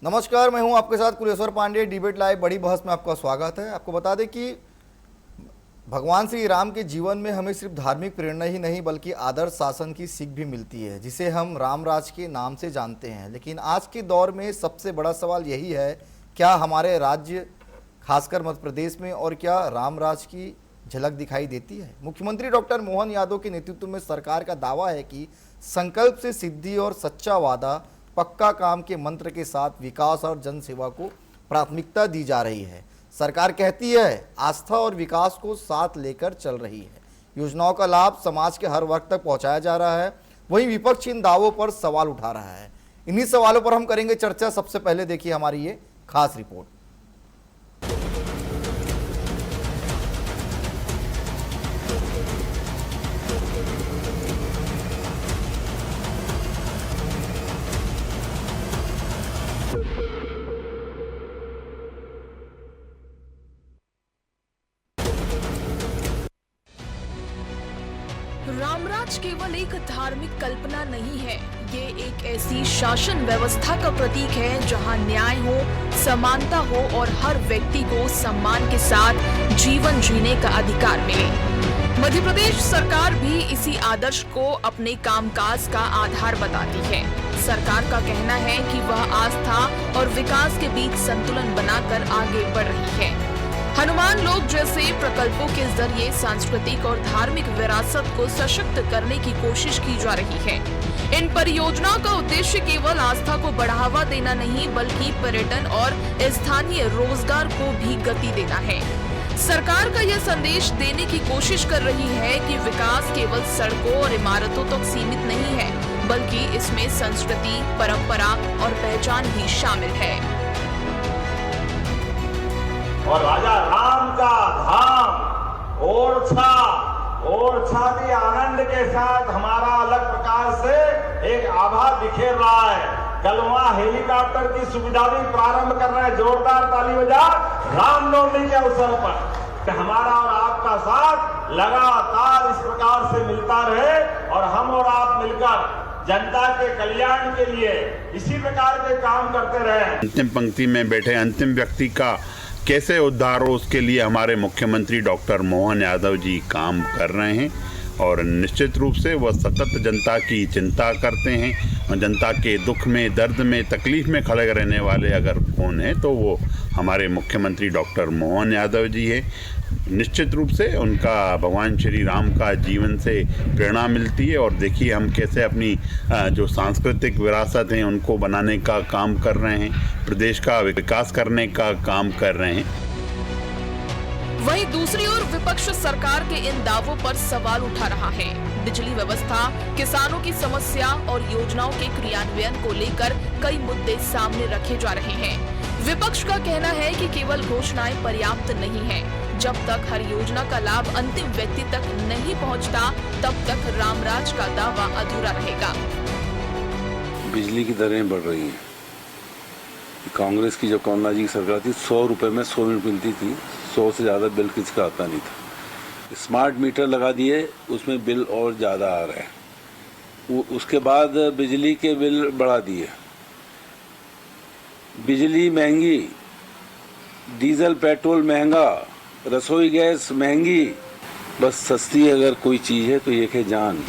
नमस्कार, मैं हूं आपके साथ कुलेश्वर पांडे। डिबेट लाइव बड़ी बहस में आपका स्वागत है। आपको बता दें कि भगवान श्री राम के जीवन में हमें सिर्फ धार्मिक प्रेरणा ही नहीं बल्कि आदर्श शासन की सीख भी मिलती है, जिसे हम राम राज के नाम से जानते हैं। लेकिन आज के दौर में सबसे बड़ा सवाल यही है, क्या हमारे राज्य खासकर मध्य प्रदेश में और क्या राम राज की झलक दिखाई देती है? मुख्यमंत्री डॉक्टर मोहन यादव के नेतृत्व में सरकार का दावा है कि संकल्प से सिद्धि और सच्चा वादा पक्का काम के मंत्र के साथ विकास और जन सेवा को प्राथमिकता दी जा रही है। सरकार कहती है आस्था और विकास को साथ लेकर चल रही है। योजनाओं का लाभ समाज के हर वर्ग तक पहुंचाया जा रहा है। वहीं विपक्ष इन दावों पर सवाल उठा रहा है। इन्हीं सवालों पर हम करेंगे चर्चा। सबसे पहले देखिए हमारी ये खास रिपोर्ट। रामराज केवल एक धार्मिक कल्पना नहीं है, ये एक ऐसी शासन व्यवस्था का प्रतीक है जहां न्याय हो, समानता हो और हर व्यक्ति को सम्मान के साथ जीवन जीने का अधिकार मिले। मध्य प्रदेश सरकार भी इसी आदर्श को अपने कामकाज का आधार बताती है। सरकार का कहना है कि वह आस्था और विकास के बीच संतुलन बनाकर आगे बढ़ रही है। हनुमान लोक जैसे प्रकल्पों के जरिए सांस्कृतिक और धार्मिक विरासत को सशक्त करने की कोशिश की जा रही है। इन परियोजनाओं का उद्देश्य केवल आस्था को बढ़ावा देना नहीं बल्कि पर्यटन और स्थानीय रोजगार को भी गति देना है। सरकार का यह संदेश देने की कोशिश कर रही है कि विकास केवल सड़कों और इमारतों तक सीमित नहीं है, बल्कि इसमें संस्कृति, परंपरा और पहचान भी शामिल है। और राजा राम का धाम ओरछा भी आनंद के साथ हमारा अलग प्रकार से एक आभा बिखेर रहा है। कल वहां हेलीकॉप्टर की सुविधा भी प्रारंभ कर रहे हैं। जोरदार ताली बजा रामनवमी के अवसर पर। हमारा और आपका साथ लगातार इस प्रकार से मिलता रहे और हम और आप मिलकर जनता के कल्याण के लिए इसी प्रकार के काम करते रहे। अंतिम पंक्ति में बैठे अंतिम व्यक्ति का कैसे उद्धार हो, उसके लिए हमारे मुख्यमंत्री डॉक्टर मोहन यादव जी काम कर रहे हैं और निश्चित रूप से वह सतत जनता की चिंता करते हैं और जनता के दुख में, दर्द में, तकलीफ में खड़े रहने वाले अगर कौन है तो वो हमारे मुख्यमंत्री डॉक्टर मोहन यादव जी है। निश्चित रूप से उनका भगवान श्री राम का जीवन से प्रेरणा मिलती है और देखिए हम कैसे अपनी जो सांस्कृतिक विरासत हैं उनको बनाने का काम कर रहे हैं, प्रदेश का विकास करने का काम कर रहे हैं। वहीं दूसरी ओर विपक्ष सरकार के इन दावों पर सवाल उठा रहा है। बिजली व्यवस्था, किसानों की समस्या और योजनाओं के क्रियान्वयन को लेकर कई मुद्दे सामने रखे जा रहे हैं। विपक्ष का कहना है कि केवल घोषणाएं पर्याप्त नहीं है। जब तक हर योजना का लाभ अंतिम व्यक्ति तक नहीं पहुंचता, तब तक रामराज का दावा अधूरा रहेगा। बिजली की दरें बढ़ रही हैं। कांग्रेस की जो कमलनाथ जी की सरकार थी, 100 रुपए में 100 यूनिट मिलती थी। 100 से ज़्यादा बिल किसी का आता नहीं था। स्मार्ट मीटर लगा दिए, उसमें बिल और ज़्यादा आ रहा है। उसके बाद बिजली के बिल बढ़ा दिए। बिजली महंगी, डीजल पेट्रोल महंगा, रसोई गैस महंगी। बस सस्ती अगर कोई चीज़ है तो ये है जान।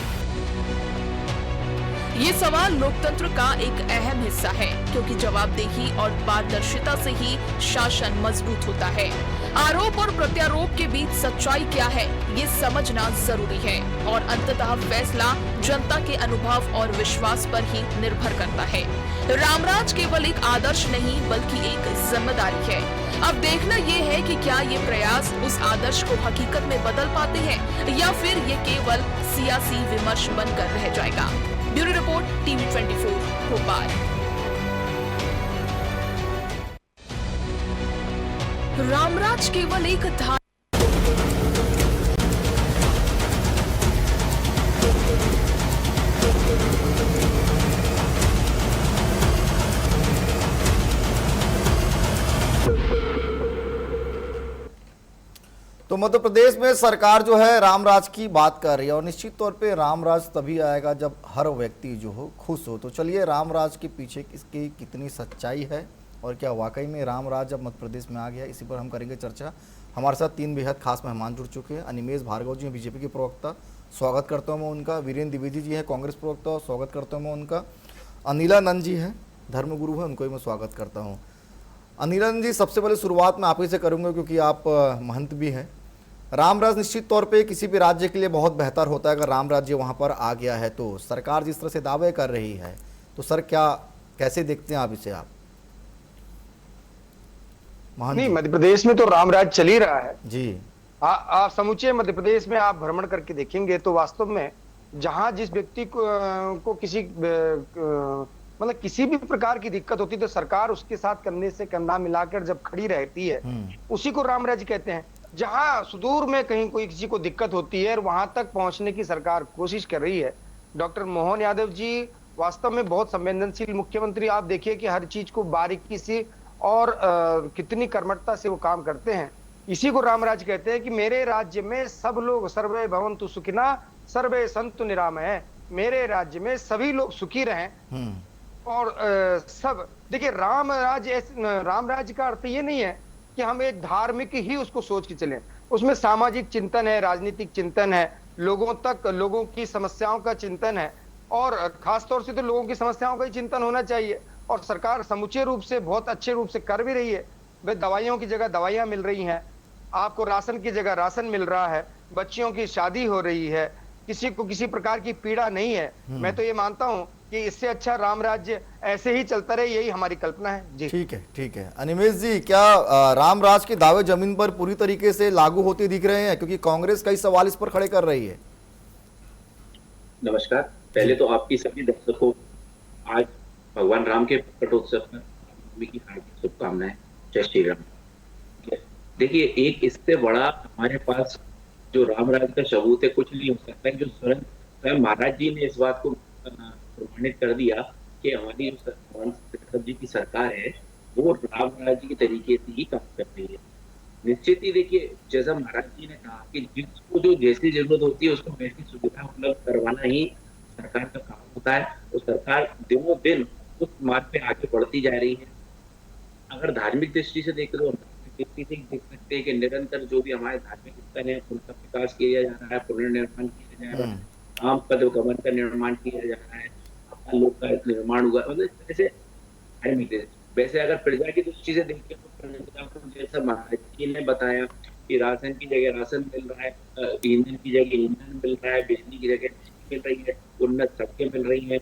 ये सवाल लोकतंत्र का एक अहम हिस्सा है, क्योंकि जवाबदेही और पारदर्शिता से ही शासन मजबूत होता है। आरोप और प्रत्यारोप के बीच सच्चाई क्या है, ये समझना जरूरी है और अंततः फैसला जनता के अनुभव और विश्वास पर ही निर्भर करता है। रामराज केवल एक आदर्श नहीं बल्कि एक जिम्मेदारी है। अब देखना ये है कि क्या ये प्रयास उस आदर्श को हकीकत में बदल पाते हैं या फिर ये केवल सियासी विमर्श बनकर रह जाएगा। Bureau report, TV 24 Bhopal. Ramraj केवल एक तो मध्य प्रदेश में सरकार जो है रामराज की बात कर रही है और निश्चित तौर पे रामराज तभी आएगा जब हर व्यक्ति जो हो खुश हो। तो चलिए रामराज के पीछे इसकी कितनी सच्चाई है और क्या वाकई में राम राज अब मध्य प्रदेश में आ गया, इसी पर हम करेंगे चर्चा। हमारे साथ 3 बेहद खास मेहमान जुड़ चुके हैं। अनिमेष भार्गव जी हैं बीजेपी के प्रवक्ता, स्वागत करता हूँ मैं उनका। वीरेंद्र द्विवेदी जी हैं कांग्रेस प्रवक्ता, स्वागत करता हूँ मैं उनका। अनिलानंद जी हैं धर्मगुरु हैं, उनको भी मैं स्वागत करता हूँ। अनिलानंद जी, सबसे पहले शुरुआत मैं आप ही से करूँगा क्योंकि आप महंत भी हैं। राम राज निश्चित तौर पे किसी भी राज्य के लिए बहुत बेहतर होता है अगर राम राज्य वहाँ पर आ गया है तो। सरकार जिस तरह से दावे कर रही है तो सर क्या कैसे देखते हैं आप इसे? आप नहीं, मध्य प्रदेश में तो राम राज चल ही रहा है जी। आप समूचे मध्य प्रदेश में आप भ्रमण करके देखेंगे तो वास्तव में जहां जिस व्यक्ति को किसी मतलब किसी भी प्रकार की दिक्कत होती है तो सरकार उसके साथ कंधे से कंधा मिलाकर जब खड़ी रहती है उसी को राम राज्य कहते हैं। जहां सुदूर में कहीं कोई किसी को दिक्कत होती है और वहां तक पहुंचने की सरकार कोशिश कर रही है। डॉक्टर मोहन यादव जी वास्तव में बहुत संवेदनशील मुख्यमंत्री। आप देखिए कि हर चीज को बारीकी से और कितनी कर्मठता से वो काम करते हैं। इसी को राम राज्य कहते हैं कि मेरे राज्य में सब लोग सर्वे भवन्तु सुखिना सर्वे सन्तु निरामय, मेरे राज्य में सभी लोग सुखी रहें। और सब देखिए, राम राज्य का अर्थ ये नहीं है कि हम एक धार्मिक ही उसको सोच के चलें। उसमें सामाजिक चिंतन है, राजनीतिक चिंतन है, लोगों तक लोगों की समस्याओं का चिंतन है और खासतौर से तो लोगों की समस्याओं का ही चिंतन होना चाहिए। और सरकार समुचे रूप से बहुत अच्छे रूप से कर भी रही है। वे दवाइयों की जगह दवाइयां मिल रही हैं, आपको राशन की जगह राशन मिल रहा है, बच्चियों की शादी हो रही है, किसी को किसी प्रकार की पीड़ा नहीं है। मैं तो ये मानता हूं कि इससे अच्छा राम राज्य ऐसे ही चलता रहे, यही हमारी कल्पना है जी। ठीक है। अनिमेष जी, क्या राम राज के दावे जमीन पर पूरी तरीके से लागू होते दिख रहे हैं? क्योंकि कांग्रेस कई सवाल इस पर खड़े कर रही है। नमस्कार। पहले तो आपकी सभी दर्शकों आज भगवान राम के कटोत्सव पर की हार्दिक शुभकामनाएं। जय श्री राम। देखिए, एक इससे बड़ा हमारे पास जो राम राज का सबूत है कुछ नहीं हो सकता है। जो स्वयं महाराज जी ने इस बात को प्रमाणित कर दिया कि हमारी जो भगवान जी की सरकार है वो राम राज्य के तरीके से ही काम कर रही है। निश्चित ही देखिए, जैसा महाराज जी ने कहा कि जिसको जो जैसी जरूरत होती है उसको वैसी सुविधा उपलब्ध करवाना ही सरकार का काम होता है। तो सरकार दिनों दिन उस मार्ग पे आगे बढ़ती जा रही है। अगर धार्मिक दृष्टि से देखें तो दृष्टि से देख सकते हैं कि निरंतर जो भी हमारे धार्मिक स्थल है उनका विकास किया जा रहा है, पुनर्निर्माण किया जा रहा है, राम पदभवन का निर्माण किया जा रहा है, लोक का निर्माण हुआ। मतलब जैसे धार्मिक वैसे अगर प्रजा की दृष्टि से देखें तो जैसा महाराज जी ने बताया कि राशन की जगह राशन मिल रहा है, ईंधन की जगह ईंधन मिल रहा है, बिजली की जगह बिजली मिल रही है, उन्नत सड़कें मिल रही है।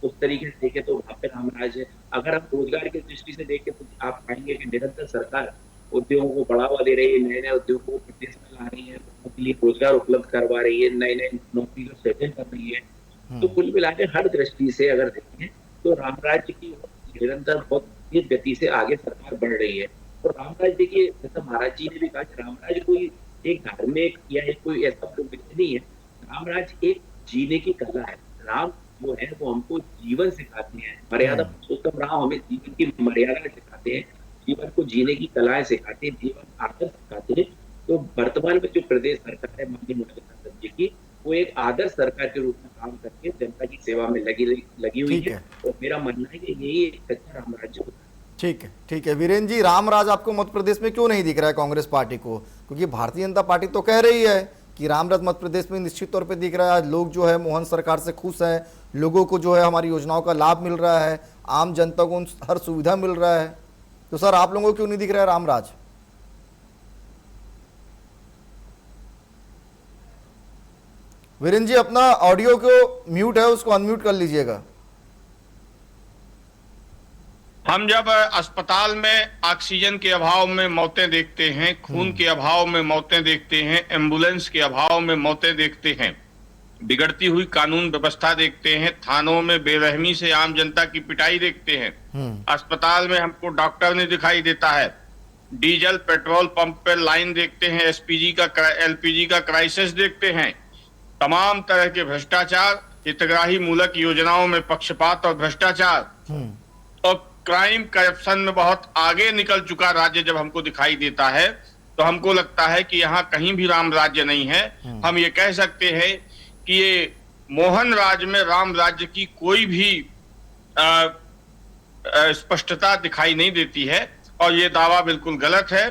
उस तरीके से देखें तो वहाँ पे रामराज है। अगर हम रोजगार की दृष्टि से देखें तो आप पाएंगे कि निरंतर सरकार उद्योगों को बढ़ावा दे रही है, नए नए उद्योगों को प्रदेश में ला रही है, उनके लिए रोजगार उपलब्ध करवा रही है, नए नए नौकरी का सृजन कर रही है। तो कुल मिलाकर हर दृष्टि से अगर देखें तो रामराज की निरंतर बहुत तेज गति से आगे सरकार बढ़ रही है। और रामराज देखिए, जैसा महाराज जी ने भी कहा, रामराज कोई एक धार्मिक या एक कोई ऐसा प्रवृत्ति नहीं है। रामराज एक जीने की कला है। राम जो है वो हमको जीवन सिखाते हैं, मर्यादा पुरुषोत्तम राम हमें जीवन की मर्यादा सिखाते हैं, जीवन को जीने की कलाएं सिखाते हैं, जीवन आदर्श सिखाते हैं। तो वर्तमान में जो प्रदेश सरकार है माननीय मुख्यमंत्री जी की, वो एक आदर्श सरकार के रूप में काम करके जनता की सेवा में लगी हुई है। और मेरा मानना है कि यही एक सच्चा राम राज्य होता है। ठीक है। वीरेंद्र जी, राम राज आपको मध्य प्रदेश में क्यों नहीं दिख रहा है कांग्रेस पार्टी को? क्योंकि भारतीय जनता पार्टी तो कह रही है कि राम राज मध्य प्रदेश में निश्चित तौर पे दिख रहा है। लोग जो है मोहन सरकार से खुश हैं, लोगों को जो है हमारी योजनाओं का लाभ मिल रहा है, आम जनता को हर सुविधा मिल रहा है। तो सर आप लोगों को क्यों नहीं दिख रहा है राम राज? वीरेंद्र जी, अपना ऑडियो को म्यूट है उसको अनम्यूट कर लीजिएगा। हम जब अस्पताल में ऑक्सीजन के अभाव में मौतें देखते हैं, खून के अभाव में मौतें देखते हैं, एम्बुलेंस के अभाव में मौतें देखते हैं, बिगड़ती हुई कानून व्यवस्था देखते हैं, थानों में बेरहमी से आम जनता की पिटाई देखते हैं, अस्पताल में हमको डॉक्टर नहीं दिखाई देता है, डीजल पेट्रोल पंप पे लाइन देखते हैं, एलपीजी का क्राइसिस देखते हैं, तमाम तरह के भ्रष्टाचार, हितग्राही मूलक योजनाओं में पक्षपात और भ्रष्टाचार और क्राइम करप्शन में बहुत आगे निकल चुका राज्य जब हमको दिखाई देता है तो हमको लगता है कि यहाँ कहीं भी राम राज्य नहीं है। हम ये कह सकते हैं कि ये मोहन राज में राम राज्य की कोई भी स्पष्टता दिखाई नहीं देती है और ये दावा बिल्कुल गलत है।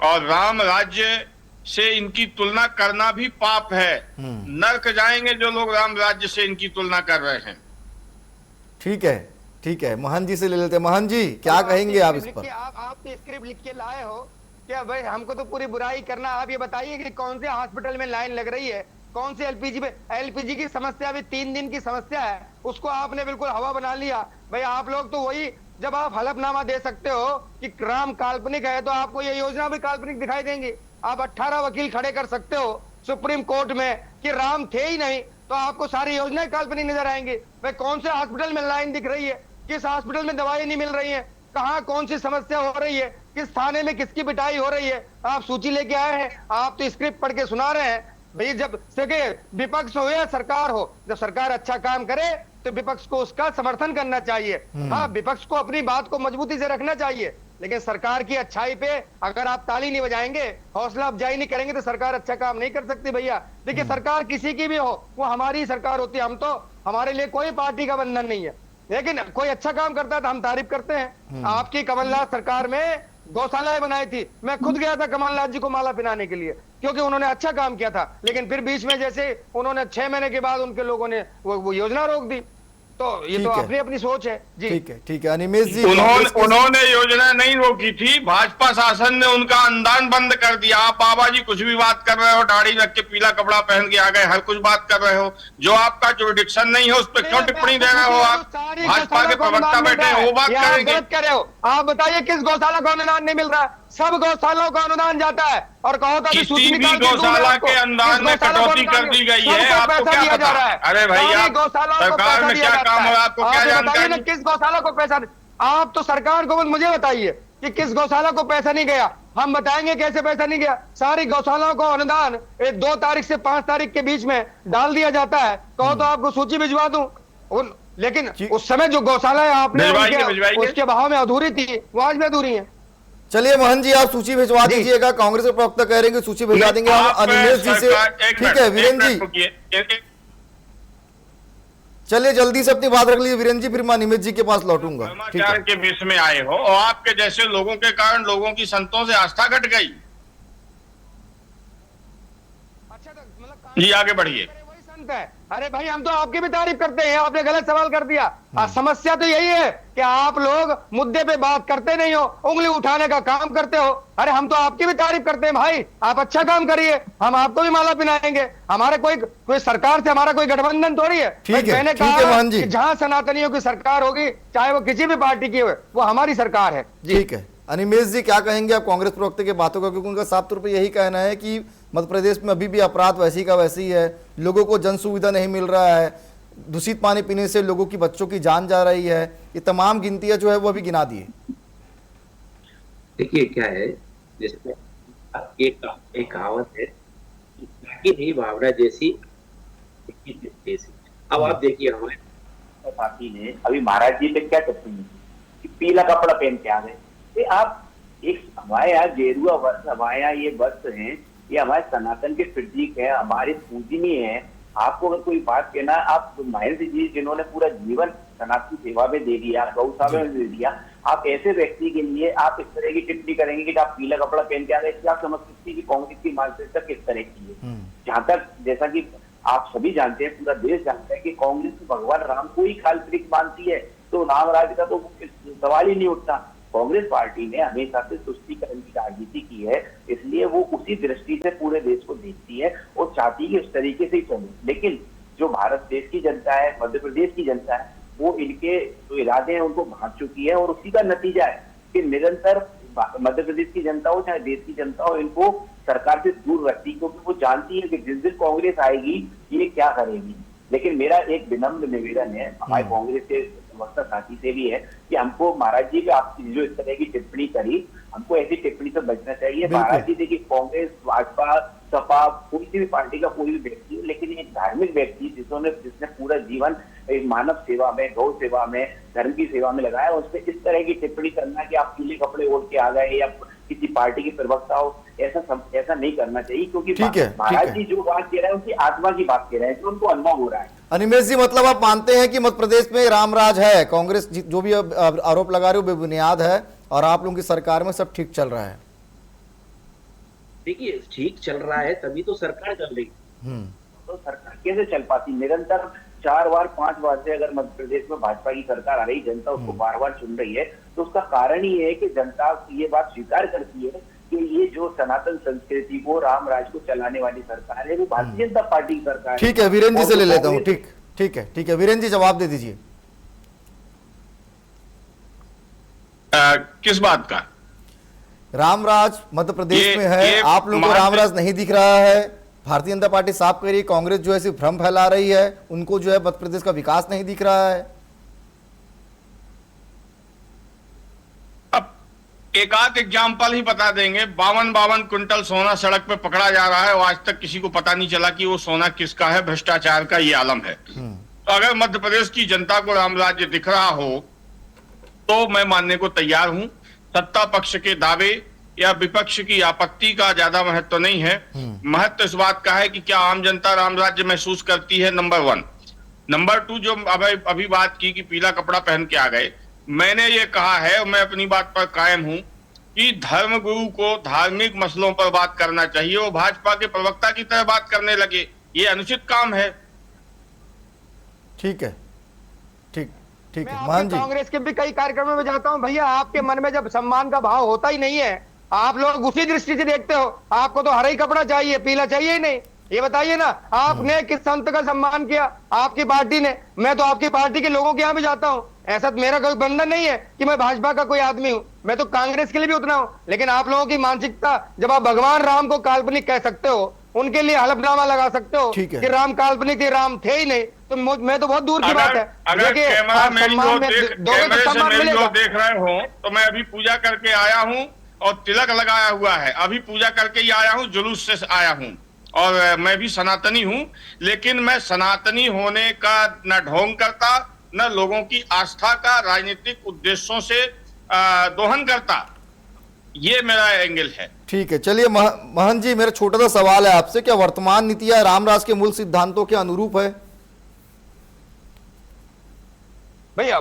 और राम राज्य से इनकी तुलना करना भी पाप है। नरक जाएंगे जो लोग राम राज्य से इनकी तुलना कर रहे हैं। ठीक है, मोहन जी से ले लेते हैं। मोहन जी, क्या कहेंगे आप इस पर? आप तो स्क्रिप्ट लिख के लाए हो क्या भाई? हमको तो पूरी बुराई करना। आप ये बताइए कि कौन से हॉस्पिटल में लाइन लग रही है, कौन से एलपीजी की समस्या अभी 3 दिन की समस्या है, उसको आपने बिल्कुल हवा बना लिया। भाई आप लोग तो वही, जब आप हलफनामा दे सकते हो कि राम काल्पनिक है तो आपको ये योजना भी काल्पनिक दिखाई देंगी। आप 18 वकील खड़े कर सकते हो सुप्रीम कोर्ट में कि राम थे ही नहीं, तो आपको सारी योजनाएं काल्पनिक नजर आएंगी। भाई कौन से हॉस्पिटल में लाइन दिख रही है, किस हॉस्पिटल में दवाई नहीं मिल रही है, कहाँ कौन सी समस्या हो रही है, किस थाने में किसकी पिटाई हो रही है, आप सूची लेके आए हैं। आप तो स्क्रिप्ट पढ़ के सुना रहे हैं। भाई जब से विपक्ष हो या सरकार हो, जब सरकार अच्छा काम करे तो विपक्ष को उसका समर्थन करना चाहिए। हाँ, विपक्ष को अपनी बात को मजबूती से रखना चाहिए, लेकिन सरकार की अच्छाई पे अगर आप ताली नहीं बजाएंगे, हौसला अफजाई नहीं करेंगे तो सरकार अच्छा काम नहीं कर सकती। भैया देखिए, सरकार किसी की भी हो, वो हमारी सरकार होती है। हम तो, हमारे लिए कोई पार्टी का बंधन नहीं है, लेकिन कोई अच्छा काम करता है तो हम तारीफ करते हैं। आपकी कमलनाथ सरकार में गौशालाएं बनाई थी, मैं खुद गया था कमलनाथ जी को माला पहनाने के लिए, क्योंकि उन्होंने अच्छा काम किया था। लेकिन फिर बीच में जैसे उन्होंने 6 महीने के बाद उनके लोगों ने वो योजना रोक दी। तो ये तो अपनी अपनी सोच है जी। ठीक है अनिमेश जी, उन्होंने योजना नहीं रोकी थी, भाजपा शासन ने उनका अनुदान बंद कर दिया। आप बाबा जी कुछ भी बात कर रहे हो, दाढ़ी रख के पीला कपड़ा पहन के आ गए, हर कुछ बात कर रहे हो। जो आपका जुरिडिक्शन नहीं है उस पर क्यों टिप्पणी दे रहे हो? आप भाजपा के प्रवक्ता बैठे हैं, वो बात करेंगे। आप बताइए किस गौशाला को अनुदान नहीं मिल रहा है? सब गौशालाओं को अनुदान जाता है और कहो तो किसी भी गौशाला के अनुदान में कटौती कर दी गई है, आपको क्या पता? अरे भैया, सरकार में क्या काम है, आपको क्या जानकारी? किस गौशाला को पैसा? आप तो सरकार को मुझे बताइए कि किस गौशाला को पैसा नहीं गया। हम बताएंगे कैसे पैसा नहीं गया। सारी गौशालाओं को अनुदान 2 तारीख से 5 तारीख के बीच में डाल दिया जाता है। कहो तो आपको सूची भिजवा दूं। लेकिन उस समय जो गौशालाएं आपने उसके भाव में अधूरी थी, वो आज भी अधूरी है। चलिए मोहन जी, आप सूची भिजवा दीजिएगा। कांग्रेस के प्रवक्ता कह रहे हैं कि सूची भिजवा देंगे हम अनिमेश जी से। ठीक है वीरेंद्र जी, चलिए जल्दी से अपनी बात रख लीजिए वीरेंद्र जी, फिर मैं अनिमेश जी के पास लौटूंगा। के बीच में आए हो और आपके जैसे लोगों के कारण लोगों की संतों से आस्था घट गई। जी आगे बढ़िए। अरे भाई, हम तो आपकी भी तारीफ करते हैं, आपने गलत सवाल कर दिया। समस्या तो यही है कि आप लोग मुद्दे पे बात करते नहीं हो, उंगली उठाने का काम करते हो। अरे हम तो आपकी भी तारीफ करते हैं भाई, आप अच्छा काम करिए, हम आपको भी माला पहनाएंगे। हमारे कोई सरकार से हमारा कोई गठबंधन थोड़ी है। मैंने कहा कि जहां सनातनियों की सरकार होगी, चाहे वो किसी भी पार्टी की हो, वो हमारी सरकार है। ठीक है अनिमेश जी, क्या कहेंगे आप कांग्रेस प्रवक्ता की बातों का? क्योंकि उनका साफ तौर पर यही कहना है कि मध्य प्रदेश में अभी भी अपराध वैसी का वैसी है, लोगों को जन सुविधा नहीं मिल रहा है, दूषित पानी पीने से लोगों की, बच्चों की जान जा रही है। ये तमाम गिनतियां जो है वो अभी गिना दी है। देखिए क्या है, जैसे एक कहावत है कि नहीं बावड़ा जैसी। अब आप देखिए, हमारे पार्टी ने अभी महाराज जी पे क्या टिप्पणी की, पीला कपड़ा पहन के आ गए। आप एक, हमारे यहाँ गेरुआ वस्त्र, हमारे यहाँ ये वस्त्र हैं, ये हमारे सनातन के प्रतीक है, हमारे पूजनीय है। आपको अगर कोई बात कहना, आप महेंद्र जी जिन्होंने पूरा जीवन सनातन की सेवा में दे दिया, गौशाला में दे दिया, आप ऐसे व्यक्ति के लिए आप इस तरह की टिप्पणी करेंगे कि आप पीला कपड़ा पहन के आ गए, क्या समझ सकती है कि कांग्रेस की मानसिकता किस तरह की है? जहां तक, जैसा कि आप सभी जानते हैं, पूरा देश जानता है कि कांग्रेस भगवान राम को ही काल्पनिक मानती है, तो राम राज्य का तो सवाल ही नहीं उठता। कांग्रेस पार्टी ने हमेशा से तुष्टीकरण की राजनीति की है, इसलिए वो उसी दृष्टि से पूरे देश को देखती है और चाहती है कि उस तरीके से ही चले। लेकिन जो भारत देश की जनता है, मध्य प्रदेश की जनता है, वो इनके जो इरादे हैं उनको भांप चुकी है और उसी का नतीजा है कि निरंतर मध्य प्रदेश की जनता हो चाहे देश की जनता हो, इनको सरकार से दूर रखती, क्योंकि वो जानती है कि जिस दिन कांग्रेस आएगी ये क्या करेगी। लेकिन मेरा एक विनम्र निवेदन है हमारे कांग्रेस के वक्ता साथी से भी है कि हमको महाराज जी, आपकी जो इस तरह की टिप्पणी करी, हमको ऐसी टिप्पणी से बचना चाहिए। महाराज जी देखिए, कांग्रेस, भाजपा, सपा, कोई सी भी पार्टी का कोई भी व्यक्ति हो, लेकिन एक धार्मिक व्यक्ति जिसने पूरा जीवन एक मानव सेवा में, गौ सेवा में, धर्म की सेवा में लगाया, उस पर इस तरह की टिप्पणी करना कि आप पीले कपड़े ओढ़ के आ गए या किसी पार्टी के प्रवक्ता हो, ऐसा नहीं करना चाहिए, क्योंकि ठीक है, महाराज जी जो बात कह रहे हैं उनकी आत्मा की बात कह रहे हैं, जो उनको अनुभव हो रहा है। अनिमेष जी, मतलब आप मानते हैं कि मध्य प्रदेश में रामराज है, कांग्रेस जो भी आरोप लगा रही हो बेबुनियाद है और आप लोगों की सरकार में सब ठीक चल रहा है? देखिए, ठीक चल रहा है तभी तो सरकार चल रही है। तो सरकार कैसे चल पाती? निरंतर 4 बार 5 बार से अगर मध्य प्रदेश में भाजपा की सरकार आ रही, जनता उसको बार बार चुन रही है, तो उसका कारण ही है कि जनता ये बात स्वीकार करती है कि ये जो सनातन संस्कृति को, रामराज को चलाने वाली सरकार है वो भारतीय जनता पार्टी की सरकार है। ठीक है, वीरेंद्र जी से ले लेता हूँ। ठीक है वीरेंद्र जी, जवाब दे दीजिए। किस बात का? रामराज मध्य प्रदेश में है, आप लोगों को रामराज नहीं दिख रहा है, भारतीय जनता पार्टी साफ कर रही है, कांग्रेस जो है सिर्फ भ्रम फैला रही है, उनको जो है मध्य प्रदेश का विकास नहीं दिख रहा है। अब एक आध एग्जाम्पल ही बता देंगे। 52 क्विंटल सोना सड़क पे पकड़ा जा रहा है और आज तक किसी को पता नहीं चला कि वो सोना किसका है। भ्रष्टाचार का ये आलम है। तो अगर मध्य प्रदेश की जनता को रामराज्य दिख रहा हो तो मैं मानने को तैयार हूं। सत्ता पक्ष के दावे या विपक्ष की आपत्ति का ज्यादा महत्व नहीं है। महत्व इस बात का है कि क्या आम जनता रामराज्य महसूस करती है, नंबर 1। नंबर 2, जो अभी बात की कि पीला कपड़ा पहन के आ गए, मैंने ये कहा है और मैं अपनी बात पर कायम हूं कि धर्मगुरु को धार्मिक मसलों पर बात करना चाहिए। वो भाजपा के प्रवक्ता की तरह बात करने लगे, ये अनुचित काम है। ठीक है, ठीक है। मैं कांग्रेस के भी कई कार्यक्रमों में जाता हूं भैया, आपके मन में जब सम्मान का भाव होता ही नहीं है, आप लोग उसी दृष्टि से देखते हो। आपको तो हरा ही कपड़ा चाहिए, पीला चाहिए ही नहीं। ये बताइए ना, आपने किस संत का सम्मान किया? आपकी पार्टी ने। मैं तो आपकी पार्टी के लोगों के यहाँ भी जाता हूँ। ऐसा तो मेरा कोई बंधन नहीं है कि मैं भाजपा का कोई आदमी हूँ, मैं तो कांग्रेस के लिए भी उतना हूँ। लेकिन आप लोगों की मानसिकता, जब आप भगवान राम को काल्पनिक कह सकते हो, उनके लिए हलफनामा लगा सकते हो कि राम काल्पनिक थे, राम थे ही नहीं, तो मैं तो बहुत दूर की बात है। अगर कैमरा मेरी ओर देख रहे हो तो मैं अभी पूजा करके आया हूँ और तिलक लगाया हुआ है। अभी पूजा करके ही आया हूँ, जुलूस से आया हूँ और मैं भी सनातनी हूँ। लेकिन मैं सनातनी होने का न ढोंग करता, न लोगों की आस्था का राजनीतिक उद्देश्यों से दोहन करता। ये मेरा एंगल है। ठीक है, चलिए महंत जी, मेरा छोटा सा सवाल है आपसे, क्या वर्तमान नीतियां रामराज के मूल सिद्धांतों के अनुरूप है? भैया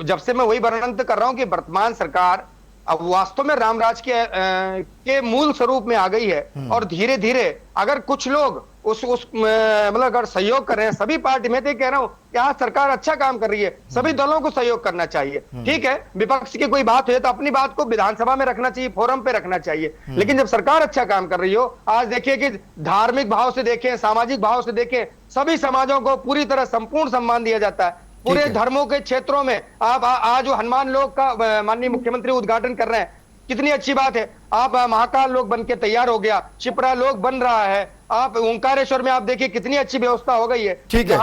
जब से मैं वही वर्णन कर रहा हूं कि वर्तमान सरकार अब वास्तव में रामराज के मूल स्वरूप में आ गई है। और धीरे धीरे अगर कुछ लोग मतलब अगर सहयोग कर रहे हैं सभी पार्टी में, तो कह रहा हूं कि आज सरकार अच्छा काम कर रही है, सभी दलों को सहयोग करना चाहिए। ठीक है, विपक्ष की कोई बात है तो अपनी बात को विधानसभा में रखना चाहिए, फोरम पे रखना चाहिए। लेकिन जब सरकार अच्छा काम कर रही हो, आज देखिए कि धार्मिक भाव से देखें, सामाजिक भाव से देखें, सभी समाजों को पूरी तरह संपूर्ण सम्मान दिया जाता है। पूरे धर्मों के क्षेत्रों में आप आज हनुमान लोक का माननीय मुख्यमंत्री उद्घाटन कर रहे हैं, कितनी अच्छी बात है। आप महाकाल लोक बन के तैयार हो गया, शिप्रा लोक बन रहा है। आप ओंकारेश्वर में आप देखिए कितनी अच्छी व्यवस्था हो गई है। ठीक है,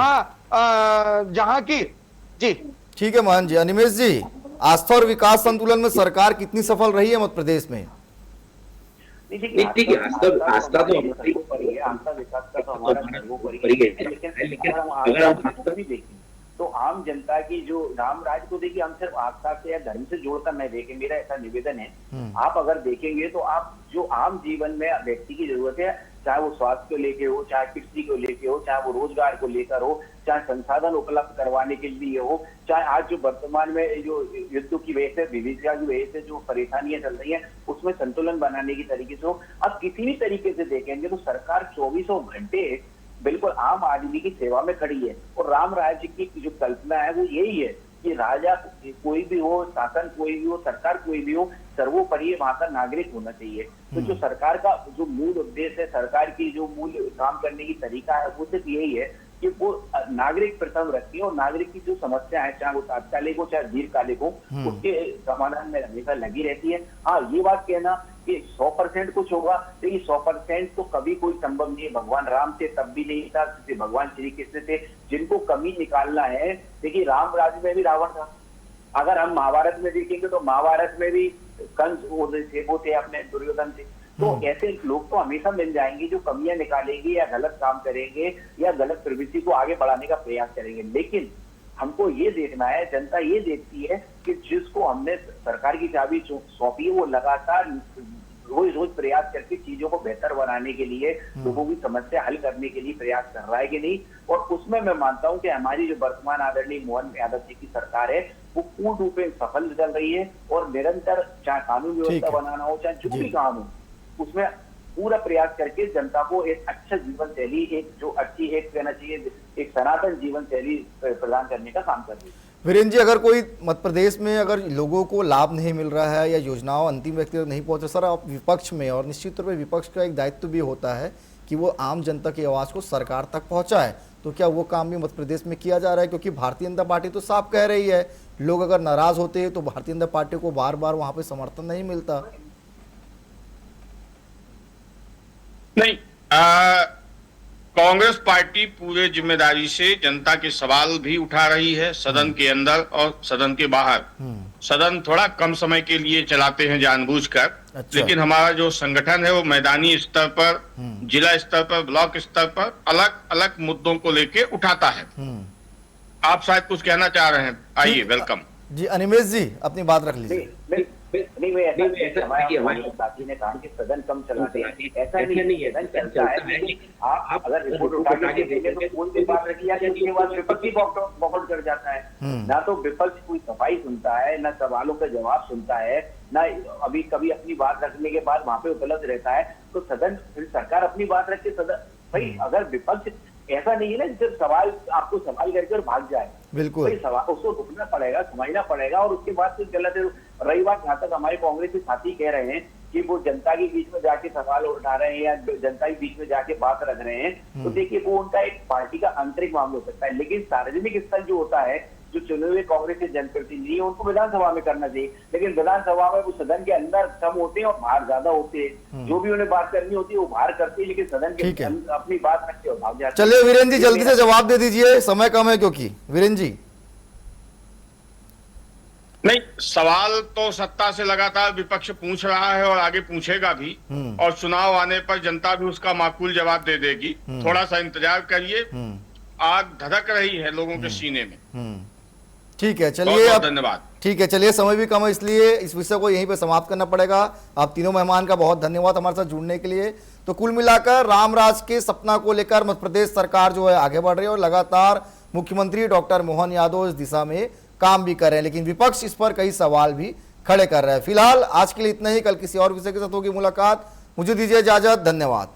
जहां की जी। ठीक है मोहन जी। अनिमेष जी, आस्था और विकास संतुलन में सरकार कितनी सफल रही है मध्य प्रदेश में? ठीक है, आस्था तो हमारी ऊपर ही है, आस्था विकास का तो हमारा सर्वोपरि है। लेकिन अगर हम आस्था भी देखें तो आम जनता की जो रामराज को देखिए, हम सिर्फ आस्था से या धर्म से जोड़कर नहीं देखें, मेरा ऐसा निवेदन है। आप अगर देखेंगे तो आप जो आम जीवन में व्यक्ति की जरूरत है, चाहे वो स्वास्थ्य को लेके हो, चाहे कृषि को लेके हो, चाहे वो रोजगार को लेकर हो, चाहे संसाधन उपलब्ध करवाने के लिए हो, चाहे आज जो वर्तमान में जो युद्ध की वजह से, विविधता की वजह से जो परेशानियां चल रही हैं, उसमें संतुलन बनाने की तरीके से हो। अब किसी भी तरीके से देखेंगे तो सरकार 24 घंटे बिल्कुल आम आदमी की सेवा में खड़ी है। और राम राज्य की जो कल्पना है वो यही है कि राजा कोई भी हो, शासन कोई भी हो, सरकार कोई भी हो, सर्वोपरि वहां का नागरिक होना चाहिए। तो जो सरकार का जो मूल उद्देश्य है, सरकार की जो मूल काम करने की तरीका है, वो सिर्फ यही है कि वो नागरिक प्रथम रखती है और नागरिक की जो समस्या है, चाहे वो तात्कालिक हो चाहे दीर्घकालिक हो, उसके समाधान में हमेशा लगी रहती है। हाँ, ये बात कहना कि 100% कुछ होगा, तो ये 100% तो कभी कोई संभव नहीं है। भगवान राम थे तब भी नहीं था, भगवान श्री कृष्ण थे, जिनको कमी निकालना है। देखिए, राम राज्य में भी रावण था। अगर हम महाभारत में देखेंगे तो महाभारत में भी कंस वो थे, अपने दुर्योधन थे। तो ऐसे लोग तो हमेशा मिल जाएंगे जो कमियां निकालेंगे या गलत काम करेंगे या गलत प्रवृत्ति को आगे बढ़ाने का प्रयास करेंगे। लेकिन हमको ये देखना है, जनता ये देखती है कि जिसको हमने सरकार की चाबी सौंपी है वो लगातार रोज रोज प्रयास करके चीजों को बेहतर बनाने के लिए, लोगों की समस्या हल करने के लिए प्रयास कर रहा है कि नहीं। और उसमें मैं मानता हूं कि हमारी जो वर्तमान आदरणीय मोहन यादव जी की सरकार है वो पूर्ण रूप से सफल चल रही है और निरंतर चाहे कानून व्यवस्था बनाना हो, चाहे जो भी काम हो, उसमें पूरा प्रयास करके जनता को एक अच्छा जीवन शैली, एक जो अच्छी, एक कहना चाहिए एक सनातन जीवन शैली प्रदान करने का काम कर रही है। वीरेंद्र जी, अगर कोई मध्य प्रदेश में अगर लोगों को लाभ नहीं मिल रहा है या योजनाओं अंतिम व्यक्ति तक नहीं पहुंच रहा, सर आप विपक्ष में, और निश्चित तौर पर विपक्ष का एक दायित्व भी होता है कि वो आम जनता की आवाज़ को सरकार तक पहुंचाए, तो क्या वो काम भी मध्य प्रदेश में किया जा रहा है? क्योंकि भारतीय जनता पार्टी तो साफ कह रही है, लोग अगर नाराज होते हैं तो भारतीय जनता पार्टी को बार बार वहां पे समर्थन नहीं मिलता। नहीं, कांग्रेस पार्टी पूरे जिम्मेदारी से जनता के सवाल भी उठा रही है, सदन के अंदर और सदन के बाहर। सदन थोड़ा कम समय के लिए चलाते हैं जानबूझकर, लेकिन हमारा जो संगठन है वो मैदानी स्तर पर, जिला स्तर पर, ब्लॉक स्तर पर अलग अलग मुद्दों को लेके उठाता है। आप शायद कुछ कहना चाह रहे हैं, आइए, वेलकम जी। अनिमेश जी, अपनी बात रख लीजिए। हमारे साथी ने कहा कि सदन कम चलाते हैं, ऐसा नहीं है, सदन चलता है, लेकिन आप अगर रिपोर्ट उठा के देखें तो कोई भी बात रखी जाती है, उसके बाद विपक्ष ही बॉकआउट कर जाता है। ना तो विपक्ष कोई सफाई सुनता है, ना सवालों का जवाब सुनता है, ना अभी कभी अपनी बात रखने के बाद वहां पे उपलब्ध रहता है। तो सदन, फिर सरकार अपनी बात रख के सदन, भाई अगर विपक्ष ऐसा नहीं है ना सिर्फ सवाल, आपको सवाल करके और भाग जाए, बिल्कुल सवाल उसको रुकना पड़ेगा, समझना पड़ेगा, और उसके बाद फिर गलत है। रही बात जहाँ तक हमारे कांग्रेस के साथी कह रहे हैं कि वो जनता के बीच में जाके सवाल उठा रहे हैं या जनता के बीच में जाके बात रख रहे हैं, तो देखिए वो उनका एक पार्टी का आंतरिक मामला हो सकता है, लेकिन सार्वजनिक स्तर जो होता है, जो चुने हुए कांग्रेस के जनप्रतिनिधि उनको विधानसभा में करना चाहिए। लेकिन विधानसभा में वो सदन के अंदर कम होते हैं और बाहर ज्यादा होते हैं, जो भी उन्हें बात करनी होती है वो बाहर करते हैं, लेकिन सदन के अपनी बात रखते और भाग जाते हैं। चलिए वीरेंद्र जी, जल्दी से जवाब दे दीजिए, समय कम है क्योंकि। वीरेंद्र जी, नहीं, सवाल तो सत्ता से लगातार विपक्ष पूछ रहा है और आगे पूछेगा भी, और चुनाव आने पर जनता भी उसका माकूल जवाब दे देगी। थोड़ा सा इंतजार करिए, आग धधक रही है लोगों के सीने में। ठीक है, चलिए, बहुत धन्यवाद। ठीक है, चलिए, समय भी कम है इसलिए इस विषय को यहीं पे समाप्त करना पड़ेगा। आप तीनों मेहमान का बहुत धन्यवाद हमारे साथ जुड़ने के लिए। तो कुल मिलाकर रामराज के सपना को लेकर मध्य प्रदेश सरकार जो है आगे बढ़ रही है और लगातार मुख्यमंत्री डॉक्टर मोहन यादव इस दिशा में काम भी कर रहे हैं, लेकिन विपक्ष इस पर कई सवाल भी खड़े कर रहे हैं। फिलहाल आज के लिए इतना ही, कल किसी और विषय के साथ होगी मुलाकात। मुझे दीजिए इजाजत, धन्यवाद।